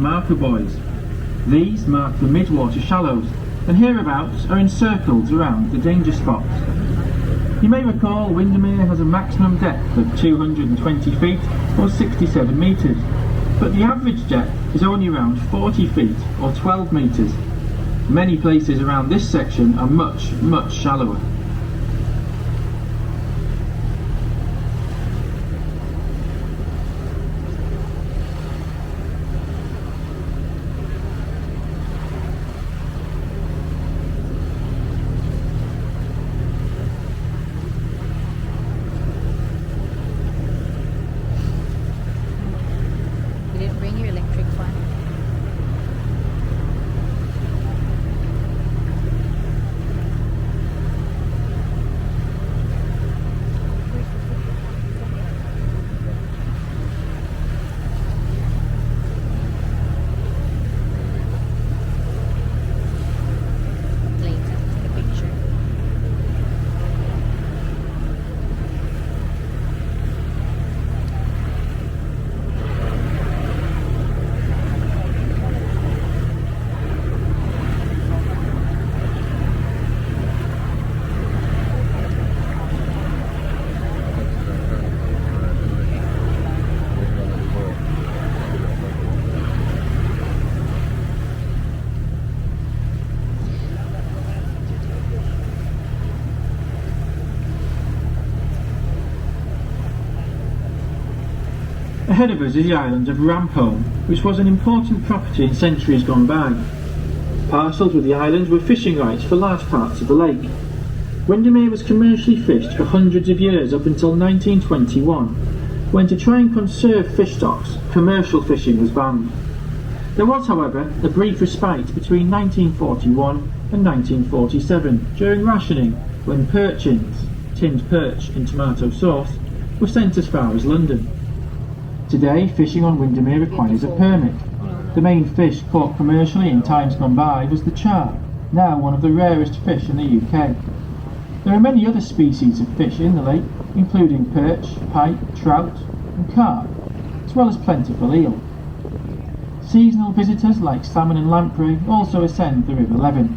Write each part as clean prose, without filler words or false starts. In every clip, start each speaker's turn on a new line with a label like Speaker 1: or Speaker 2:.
Speaker 1: marker buoys. These mark the mid-water shallows, and hereabouts are encircled around the danger spots. You may recall Windermere has a maximum depth of 220 feet or 67 metres, but the average depth is only around 40 feet or 12 metres. Many places around this section are much, much shallower. Ahead of us is the island of Ramphone, which was an important property in centuries gone by. Parcelled with the island were fishing rights for large parts of the lake. Windermere was commercially fished for hundreds of years up until 1921, when to try and conserve fish stocks, commercial fishing was banned. There was, however, a brief respite between 1941 and 1947 during rationing, when perchins, tinned perch and tomato sauce, were sent as far as London. Today, fishing on Windermere requires a permit. The main fish caught commercially in times gone by was the char, now one of the rarest fish in the UK. There are many other species of fish in the lake, including perch, pike, trout and carp, as well as plentiful eel. Seasonal visitors like salmon and lamprey also ascend the River Leven.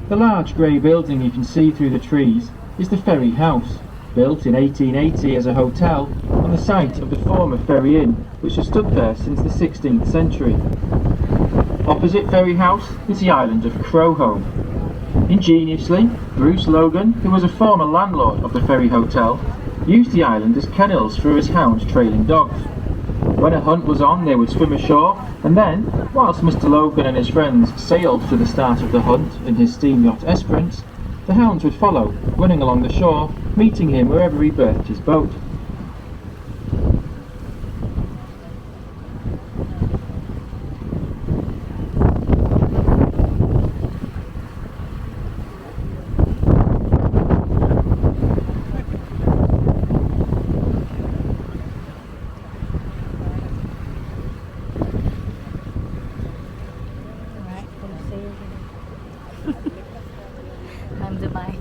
Speaker 1: The large grey building you can see through the trees is the Ferry House, built in 1880 as a hotel on the site of the former Ferry Inn, which has stood there since the 16th century. Opposite Ferry House is the island of Crowholme. Ingeniously, Bruce Logan, who was a former landlord of the Ferry Hotel, used the island as kennels for his hounds trailing dogs. When a hunt was on, they would swim ashore, and then, whilst Mr. Logan and his friends sailed to the start of the hunt in his steam yacht Esperance, the hounds would follow, running along the shore, meeting him wherever he berthed his boat.
Speaker 2: I'm Dubai.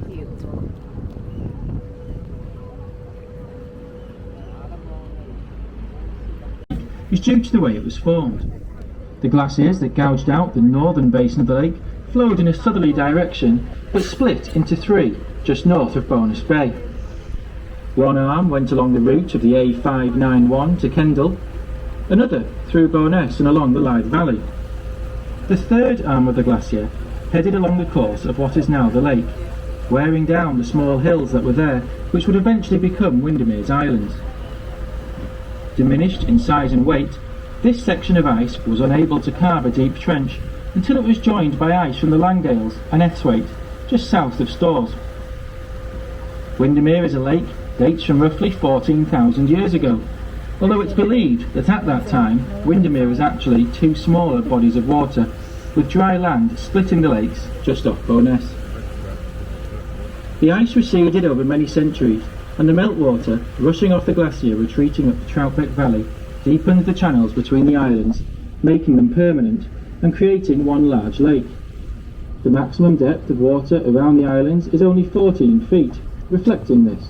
Speaker 2: Beautiful.
Speaker 1: Is due to the way it was formed. The glaciers that gouged out the northern basin of the lake flowed in a southerly direction but split into three just north of Bowness Bay. One arm went along the route of the A591 to Kendal, another through Bowness and along the Lythe Valley. The third arm of the glacier headed along the course of what is now the lake, wearing down the small hills that were there, which would eventually become Windermere's Islands. Diminished in size and weight, this section of ice was unable to carve a deep trench until it was joined by ice from the Langdales and Esthwaite, just south of Storrs. Windermere as a lake dates from roughly 14,000 years ago, although it's believed that at that time Windermere was actually two smaller bodies of water, with dry land splitting the lakes just off Bowness. The ice receded over many centuries, and the meltwater rushing off the glacier retreating up the Troutbeck Valley deepened the channels between the islands, making them permanent and creating one large lake. The maximum depth of water around the islands is only 14 feet, reflecting this.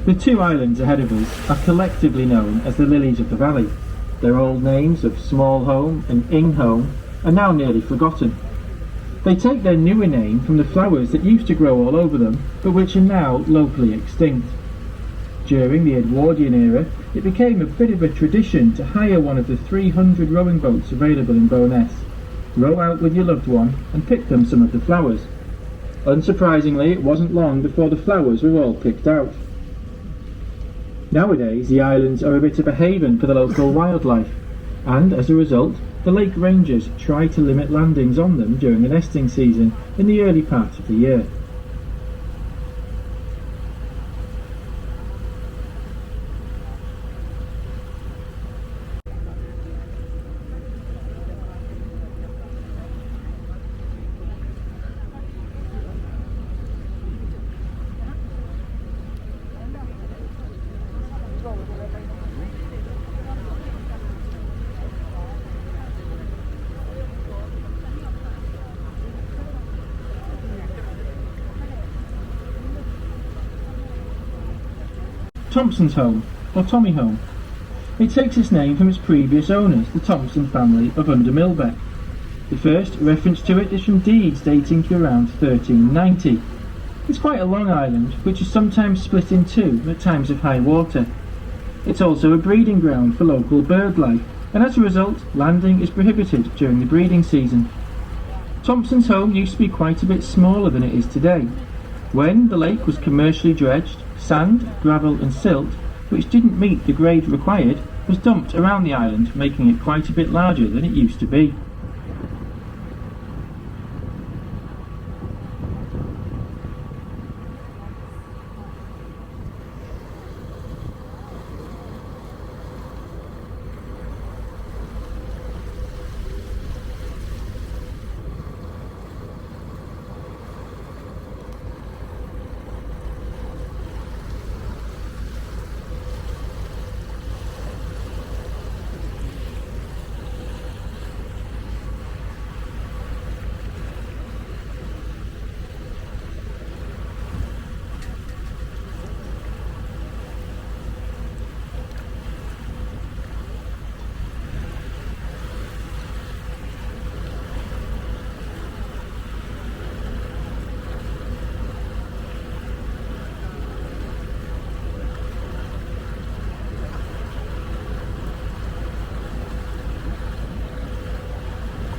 Speaker 1: The two islands ahead of us are collectively known as the Lilies of the Valley. Their old names of Smallholm and Ingholm are now nearly forgotten. They take their newer name from the flowers that used to grow all over them, but which are now locally extinct. During the Edwardian era, it became a bit of a tradition to hire one of the 300 rowing boats available in Bowness, row out with your loved one and pick them some of the flowers. Unsurprisingly, it wasn't long before the flowers were all picked out. Nowadays, the islands are a bit of a haven for the local wildlife, and as a result, the lake rangers try to limit landings on them during the nesting season in the early part of the year. Thompson's Home, or Tommy Home. It takes its name from its previous owners, the Thompson family of Under Millbeck. The first reference to it is from deeds dating to around 1390. It's quite a long island, which is sometimes split in two at times of high water. It's also a breeding ground for local bird life, and as a result, landing is prohibited during the breeding season. Thompson's Home used to be quite a bit smaller than it is today. When the lake was commercially dredged, sand, gravel and silt, which didn't meet the grade required, was dumped around the island, making it quite a bit larger than it used to be.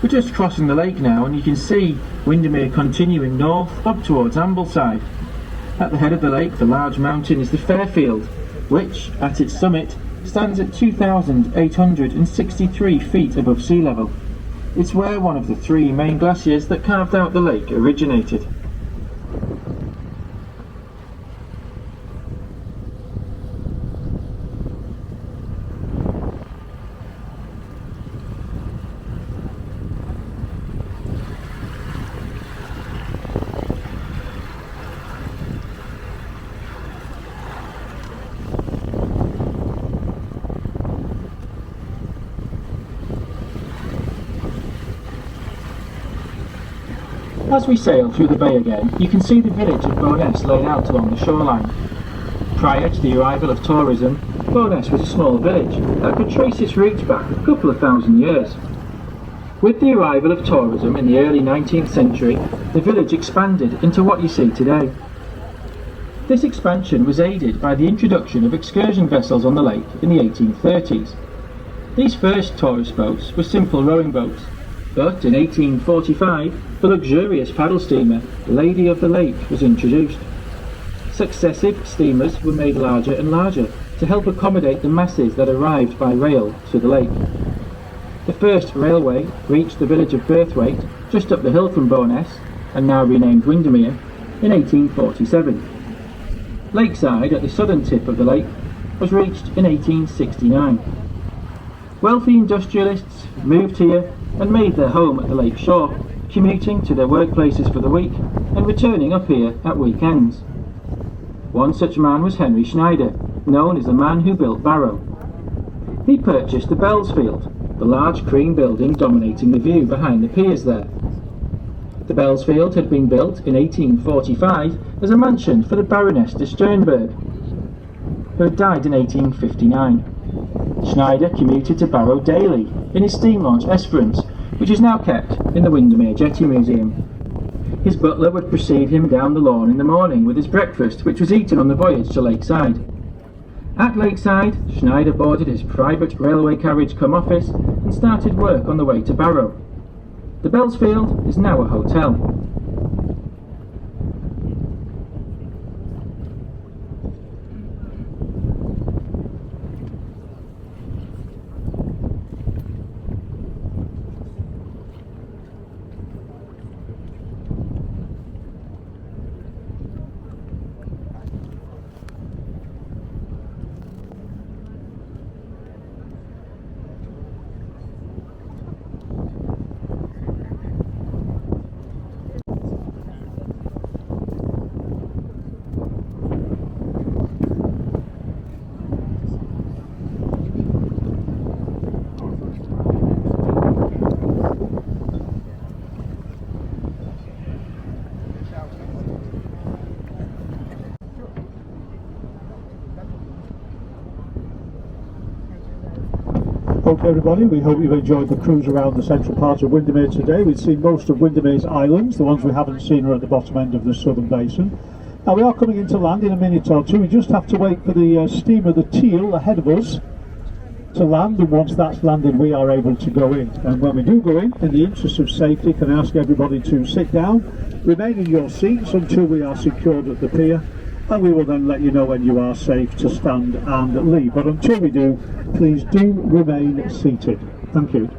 Speaker 1: We're just crossing the lake now, and you can see Windermere continuing north up towards Ambleside. At the head of the lake, the large mountain is the Fairfield, which, at its summit, stands at 2,863 feet above sea level. It's where one of the three main glaciers that carved out the lake originated. As we sail through the bay again, you can see the village of Bowness laid out along the shoreline. Prior to the arrival of tourism, Bowness was a small village that could trace its roots back a couple of thousand years. With the arrival of tourism in the early 19th century, the village expanded into what you see today. This expansion was aided by the introduction of excursion vessels on the lake in the 1830s. These first tourist boats were simple rowing boats, but in 1845 the luxurious paddle steamer Lady of the Lake was introduced. Successive steamers were made larger and larger to help accommodate the masses that arrived by rail to the lake. The first railway reached the village of Birthwaite, just up the hill from Bowness, and now renamed Windermere, in 1847. Lakeside, at the southern tip of the lake, was reached in 1869. Wealthy industrialists moved here and made their home at the lake shore, commuting to their workplaces for the week and returning up here at weekends. One such man was Henry Schneider, known as the man who built Barrow. He purchased the Bellsfield, the large cream building dominating the view behind the piers there. The Bellsfield had been built in 1845 as a mansion for the Baroness de Sternberg, who had died in 1859. Schneider commuted to Barrow daily in his steam launch Esperance, which is now kept in the Windermere Jetty Museum. His butler would precede him down the lawn in the morning with his breakfast, which was eaten on the voyage to Lakeside. At Lakeside, Schneider boarded his private railway carriage cum office and started work on the way to Barrow. The Bellsfield is now a hotel.
Speaker 3: Okay everybody, we hope you've enjoyed the cruise around the central part of Windermere today. We've seen most of Windermere's islands. The ones we haven't seen are at the bottom end of the southern basin. Now we are coming into land in a minute or two. We just have to wait for the steamer, the Teal, ahead of us to land, and once that's landed we are able to go in. And when we do go in the interest of safety, can I ask everybody to sit down, remain in your seats until we are secured at the pier, and we will then let you know when you are safe to stand and leave. But until we do, please do remain seated. Thank you.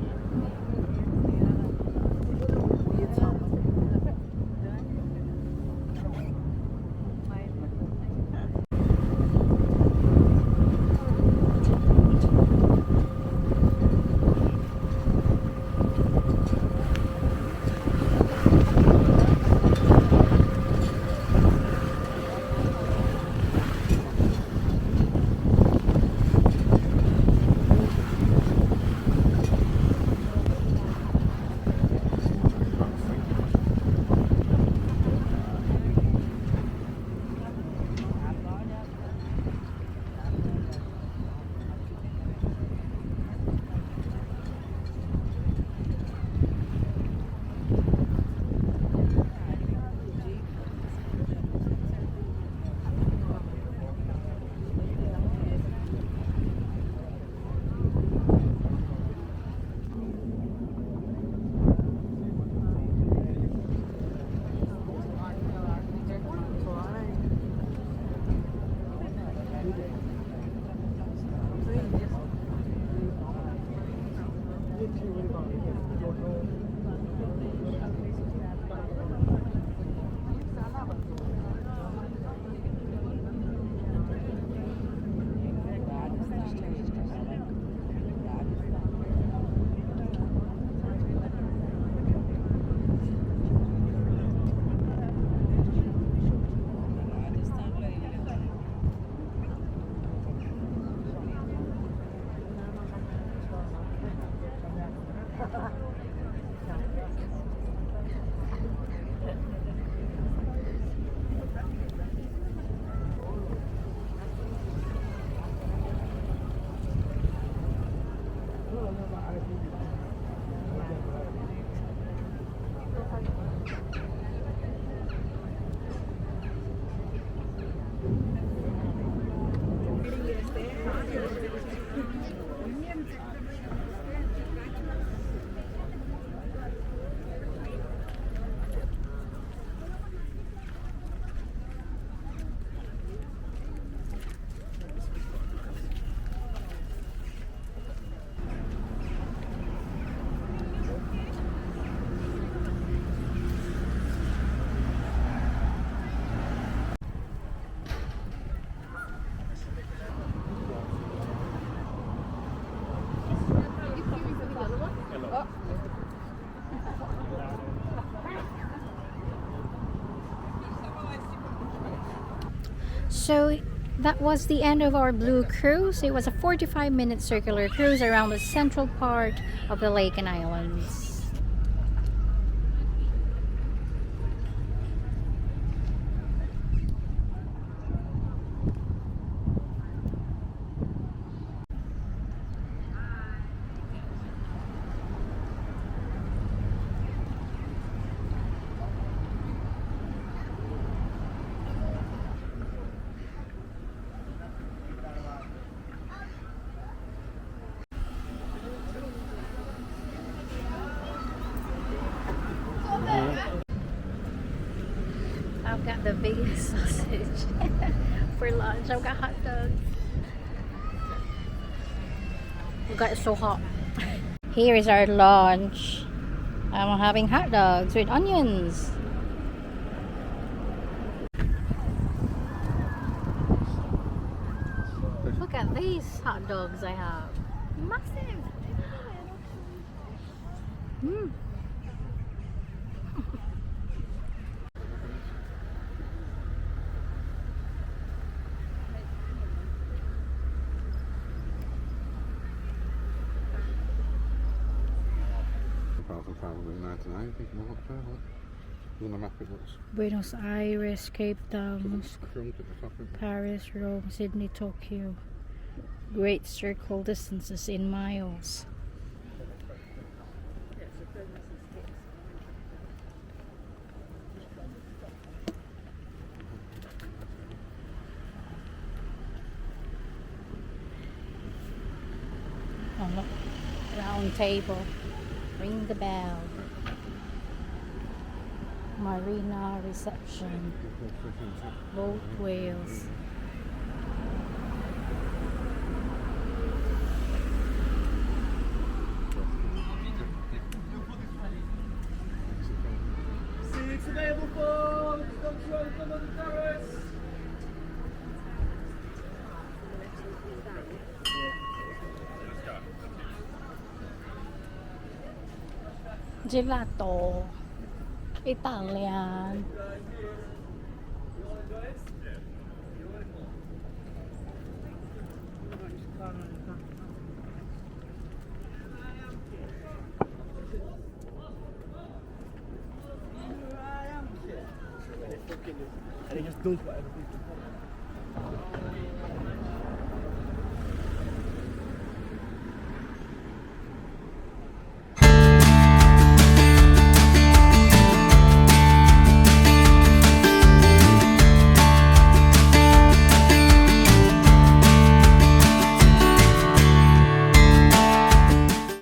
Speaker 2: So that was the end of our blue cruise. It was a 45-minute circular cruise around the central part of the lake and islands. I've got the biggest sausage for lunch. I've got hot dogs. We got it so hot. Here is our lunch. I'm having hot dogs with onions. Look at these hot dogs I have. Massive. Mm. Buenos Aires, Cape Town, Paris, Rome, Sydney, Tokyo. Great circle distances in miles. Oh, look. Round table. Ring the bell. Marina reception. Both whales.
Speaker 4: Seats available for come on the terrace.
Speaker 2: Gelato. Italian.
Speaker 4: And he just does whatever.